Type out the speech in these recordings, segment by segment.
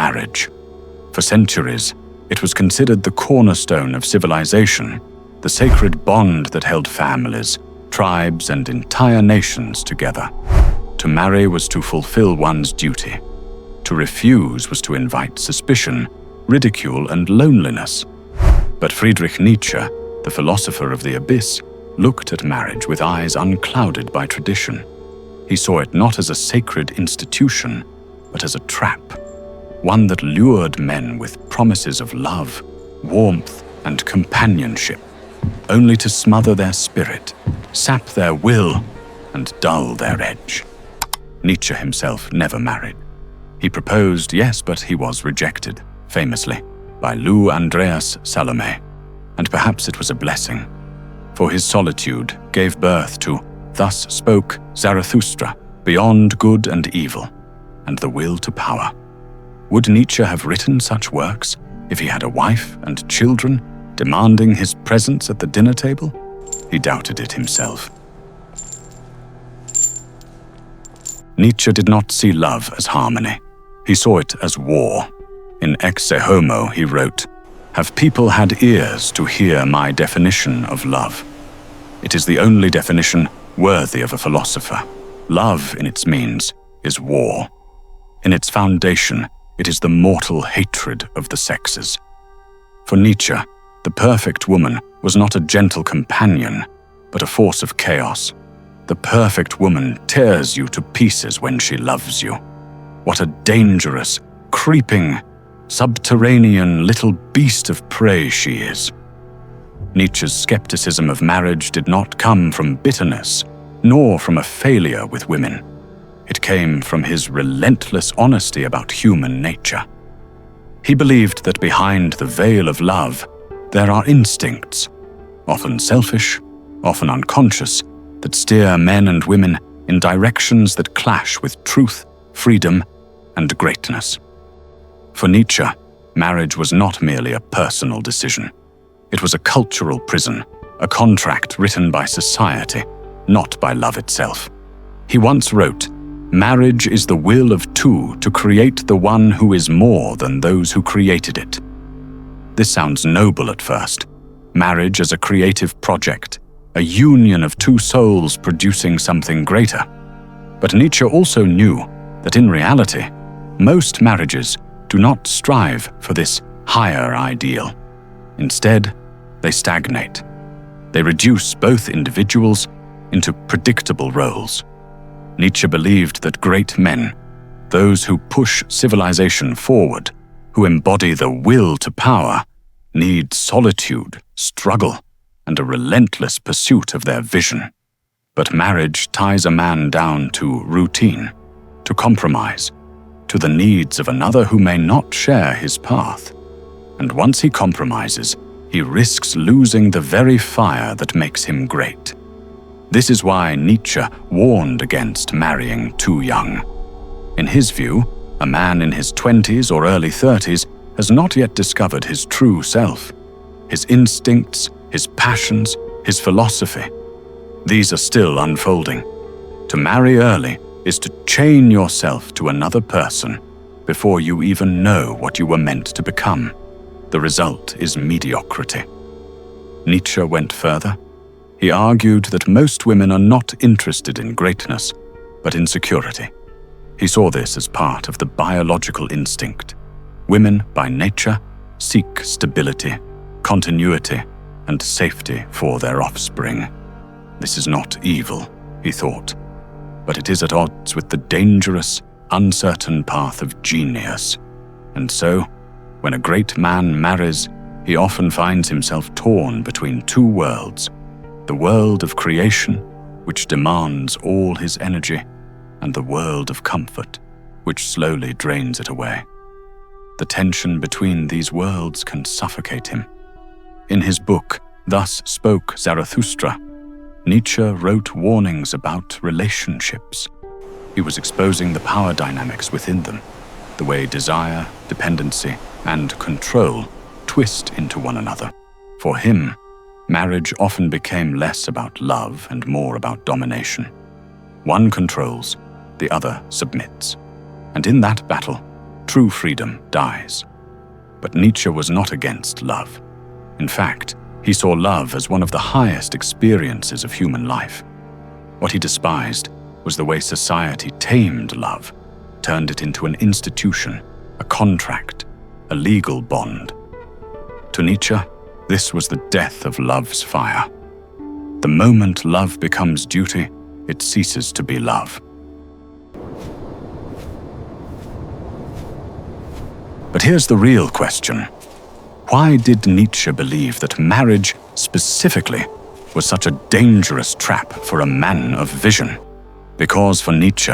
marriage. For centuries, it was considered the cornerstone of civilization, the sacred bond that held families, tribes, and entire nations together. To marry was to fulfill one's duty. To refuse was to invite suspicion, ridicule, and loneliness. But Friedrich Nietzsche, the philosopher of the abyss, looked at marriage with eyes unclouded by tradition. He saw it not as a sacred institution, but as a trap, one that lured men with promises of love, warmth, and companionship, only to smother their spirit, sap their will, and dull their edge. Nietzsche himself never married. He proposed, yes, but he was rejected, famously, by Lou Andreas Salome, and perhaps it was a blessing, for his solitude gave birth to "Thus spoke Zarathustra, beyond good and evil, and the will to power." Would Nietzsche have written such works if he had a wife and children demanding his presence at the dinner table? He doubted it himself. Nietzsche did not see love as harmony. He saw it as war. In Ecce Homo, he wrote, "Have people had ears to hear my definition of love? It is the only definition worthy of a philosopher. Love, in its means, is war. In its foundation, it is the mortal hatred of the sexes." For Nietzsche, the perfect woman was not a gentle companion, but a force of chaos. The perfect woman tears you to pieces when she loves you. What a dangerous, creeping, subterranean little beast of prey she is. Nietzsche's skepticism of marriage did not come from bitterness, nor from a failure with women. It came from his relentless honesty about human nature. He believed that behind the veil of love, there are instincts, often selfish, often unconscious, that steer men and women in directions that clash with truth, freedom, and greatness. For Nietzsche, marriage was not merely a personal decision. It was a cultural prison, a contract written by society, not by love itself. He once wrote, "Marriage is the will of two to create the one who is more than those who created it." This sounds noble at first. Marriage as a creative project, a union of two souls producing something greater. But Nietzsche also knew that in reality, most marriages do not strive for this higher ideal. Instead, they stagnate. They reduce both individuals into predictable roles. Nietzsche believed that great men, those who push civilization forward, who embody the will to power, need solitude, struggle, and a relentless pursuit of their vision. But marriage ties a man down to routine, to compromise, to the needs of another who may not share his path. And once he compromises, he risks losing the very fire that makes him great. This is why Nietzsche warned against marrying too young. In his view, a man in his 20s or early 30s has not yet discovered his true self, his instincts, his passions, his philosophy. These are still unfolding. To marry early is to chain yourself to another person before you even know what you were meant to become. The result is mediocrity. Nietzsche went further. He argued that most women are not interested in greatness, but in security. He saw this as part of the biological instinct. Women, by nature, seek stability, continuity, and safety for their offspring. This is not evil, he thought, but it is at odds with the dangerous, uncertain path of genius. And so, when a great man marries, he often finds himself torn between two worlds: the world of creation, which demands all his energy, and the world of comfort, which slowly drains it away. The tension between these worlds can suffocate him. In his book, Thus Spoke Zarathustra, Nietzsche wrote warnings about relationships. He was exposing the power dynamics within them, the way desire, dependency, and control twist into one another. For him, marriage often became less about love and more about domination. One controls, the other submits. And in that battle, true freedom dies. But Nietzsche was not against love. In fact, he saw love as one of the highest experiences of human life. What he despised was the way society tamed love, turned it into an institution, a contract, a legal bond. To Nietzsche, this was the death of love's fire. The moment love becomes duty, it ceases to be love. But here's the real question. Why did Nietzsche believe that marriage, specifically, was such a dangerous trap for a man of vision? Because for Nietzsche,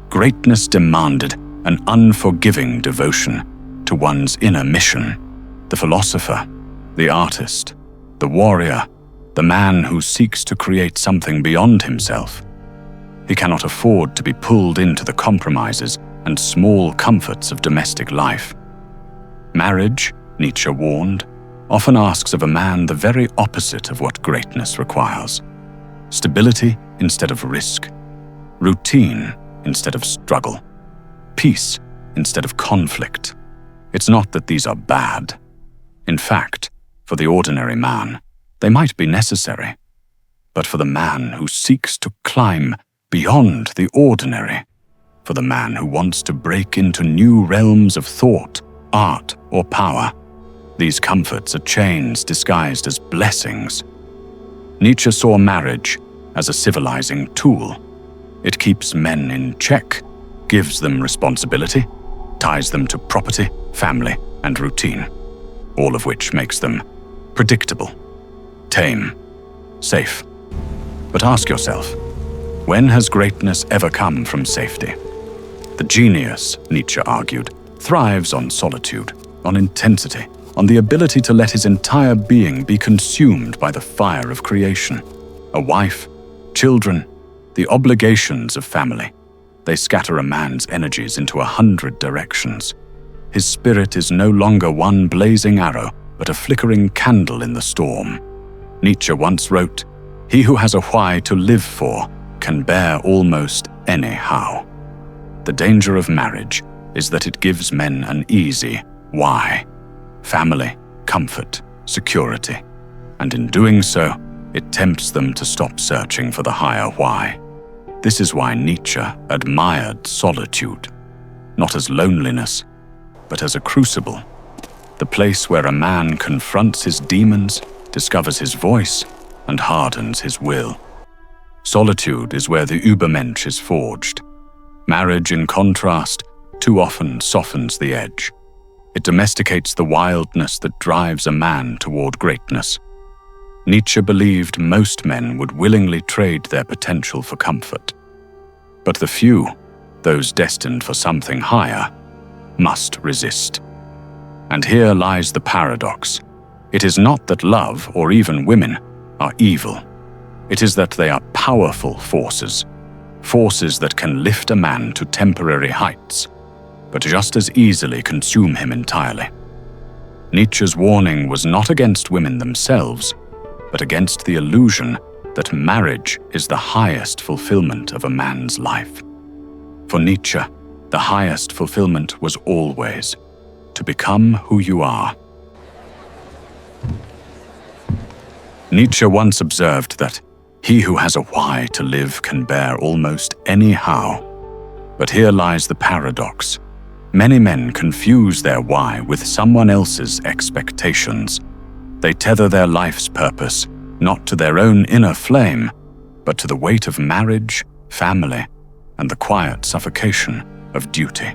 greatness demanded an unforgiving devotion to one's inner mission. The philosopher, the artist, the warrior, the man who seeks to create something beyond himself. He cannot afford to be pulled into the compromises and small comforts of domestic life. Marriage, Nietzsche warned, often asks of a man the very opposite of what greatness requires. Stability instead of risk, routine instead of struggle, peace instead of conflict. It's not that these are bad. In fact, for the ordinary man, they might be necessary. But for the man who seeks to climb beyond the ordinary, for the man who wants to break into new realms of thought, art, or power, these comforts are chains disguised as blessings. Nietzsche saw marriage as a civilizing tool. It keeps men in check, gives them responsibility, ties them to property, family, and routine, all of which makes them predictable, tame, safe. But ask yourself, when has greatness ever come from safety? The genius, Nietzsche argued, thrives on solitude, on intensity, on the ability to let his entire being be consumed by the fire of creation. A wife, children, the obligations of family. They scatter a man's energies into 100 directions. His spirit is no longer one blazing arrow, but a flickering candle in the storm. Nietzsche once wrote, "He who has a why to live for can bear almost any how." The danger of marriage is that it gives men an easy why. Family, comfort, security. And in doing so, it tempts them to stop searching for the higher why. This is why Nietzsche admired solitude, not as loneliness, but as a crucible, the place where a man confronts his demons, discovers his voice, and hardens his will. Solitude is where the Ubermensch is forged. Marriage, in contrast, too often softens the edge. It domesticates the wildness that drives a man toward greatness. Nietzsche believed most men would willingly trade their potential for comfort. But the few, those destined for something higher, must resist. And here lies the paradox. It is not that love, or even women, are evil. It is that they are powerful forces, forces that can lift a man to temporary heights, but just as easily consume him entirely. Nietzsche's warning was not against women themselves, but against the illusion that marriage is the highest fulfillment of a man's life. For Nietzsche, the highest fulfillment was always to become who you are. Nietzsche once observed that he who has a why to live can bear almost any how. But here lies the paradox. Many men confuse their why with someone else's expectations. They tether their life's purpose not to their own inner flame, but to the weight of marriage, family, and the quiet suffocation of duty.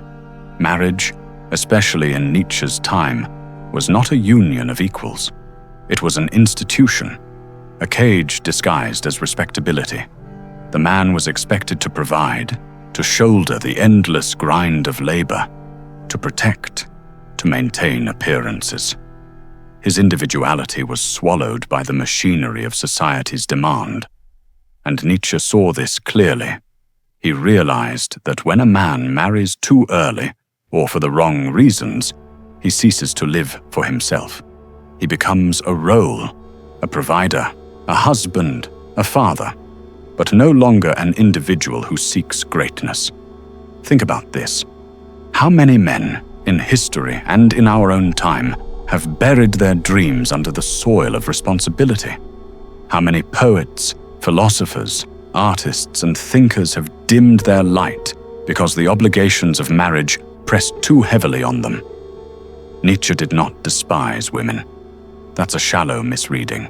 Marriage, especially in Nietzsche's time, was not a union of equals. It was an institution, a cage disguised as respectability. The man was expected to provide, to shoulder the endless grind of labor, to protect, to maintain appearances. His individuality was swallowed by the machinery of society's demand. And Nietzsche saw this clearly. He realized that when a man marries too early, or for the wrong reasons, he ceases to live for himself. He becomes a role, a provider, a husband, a father, but no longer an individual who seeks greatness. Think about this. How many men, in history and in our own time, have buried their dreams under the soil of responsibility? How many poets, philosophers, artists, and thinkers have dimmed their light because the obligations of marriage pressed too heavily on them? Nietzsche did not despise women. That's a shallow misreading.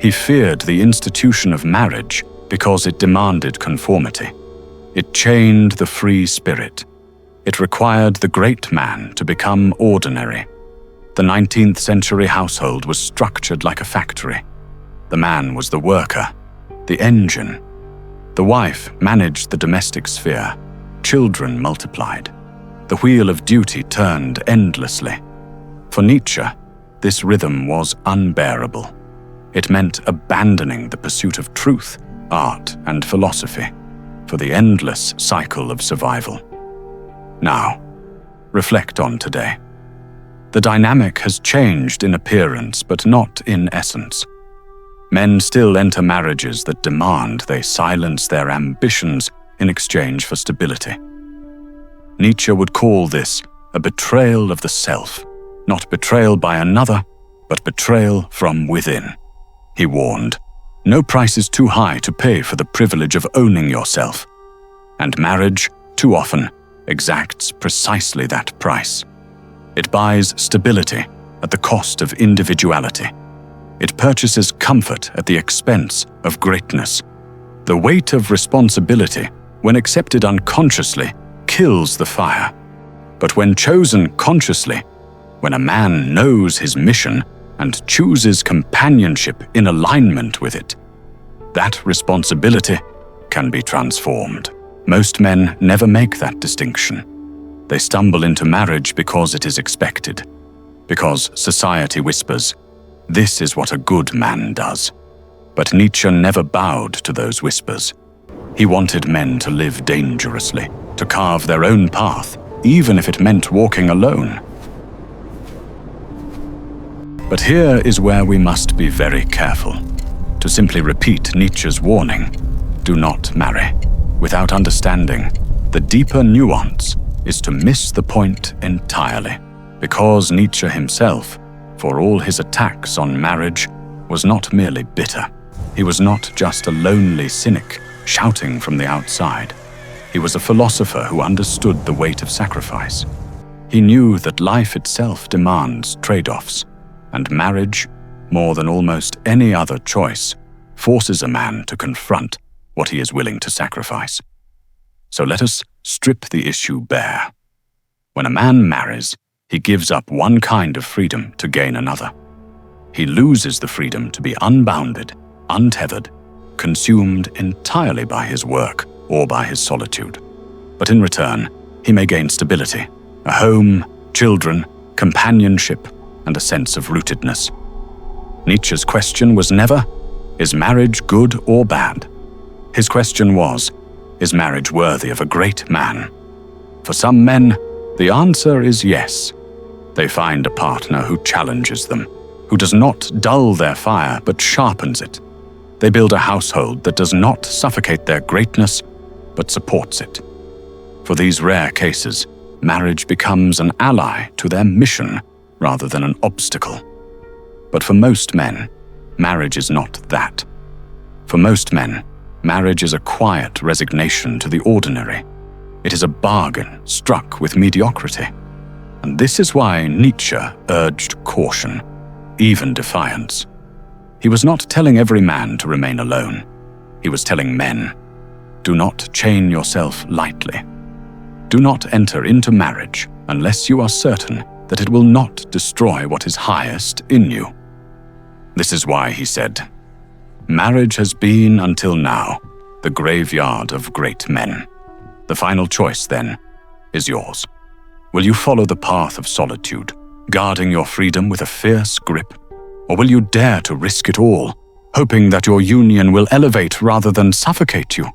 He feared the institution of marriage because it demanded conformity. It chained the free spirit. It required the great man to become ordinary. The 19th century household was structured like a factory. The man was the worker, the engine. The wife managed the domestic sphere. Children multiplied. The wheel of duty turned endlessly. For Nietzsche, this rhythm was unbearable. It meant abandoning the pursuit of truth, art, and philosophy for the endless cycle of survival. Now, reflect on today. The dynamic has changed in appearance, but not in essence. Men still enter marriages that demand they silence their ambitions in exchange for stability. Nietzsche would call this a betrayal of the self, not betrayal by another, but betrayal from within. He warned, no price is too high to pay for the privilege of owning yourself. And marriage, too often, exacts precisely that price. It buys stability at the cost of individuality. It purchases comfort at the expense of greatness. The weight of responsibility, when accepted unconsciously, kills the fire. But when chosen consciously, when a man knows his mission and chooses companionship in alignment with it, that responsibility can be transformed. Most men never make that distinction. They stumble into marriage because it is expected, because society whispers, "This is what a good man does." But Nietzsche never bowed to those whispers. He wanted men to live dangerously, to carve their own path, even if it meant walking alone. But here is where we must be very careful. To simply repeat Nietzsche's warning, do not marry, without understanding the deeper nuance is to miss the point entirely, because Nietzsche himself, for all his attacks on marriage, was not merely bitter. He was not just a lonely cynic shouting from the outside. He was a philosopher who understood the weight of sacrifice. He knew that life itself demands trade-offs, and marriage, more than almost any other choice, forces a man to confront what he is willing to sacrifice. So let us strip the issue bare. When a man marries, he gives up one kind of freedom to gain another. He loses the freedom to be unbounded, untethered, consumed entirely by his work or by his solitude. But in return, he may gain stability, a home, children, companionship, and a sense of rootedness. Nietzsche's question was never, is marriage good or bad? His question was, is marriage worthy of a great man? For some men, the answer is yes. They find a partner who challenges them, who does not dull their fire but sharpens it. They build a household that does not suffocate their greatness but supports it. For these rare cases, marriage becomes an ally to their mission rather than an obstacle. But for most men, marriage is not that. For most men, marriage is a quiet resignation to the ordinary. It is a bargain struck with mediocrity. And this is why Nietzsche urged caution, even defiance. He was not telling every man to remain alone. He was telling men, do not chain yourself lightly. Do not enter into marriage unless you are certain that it will not destroy what is highest in you. This is why he said, marriage has been, until now, the graveyard of great men. The final choice, then, is yours. Will you follow the path of solitude, guarding your freedom with a fierce grip? Or will you dare to risk it all, hoping that your union will elevate rather than suffocate you?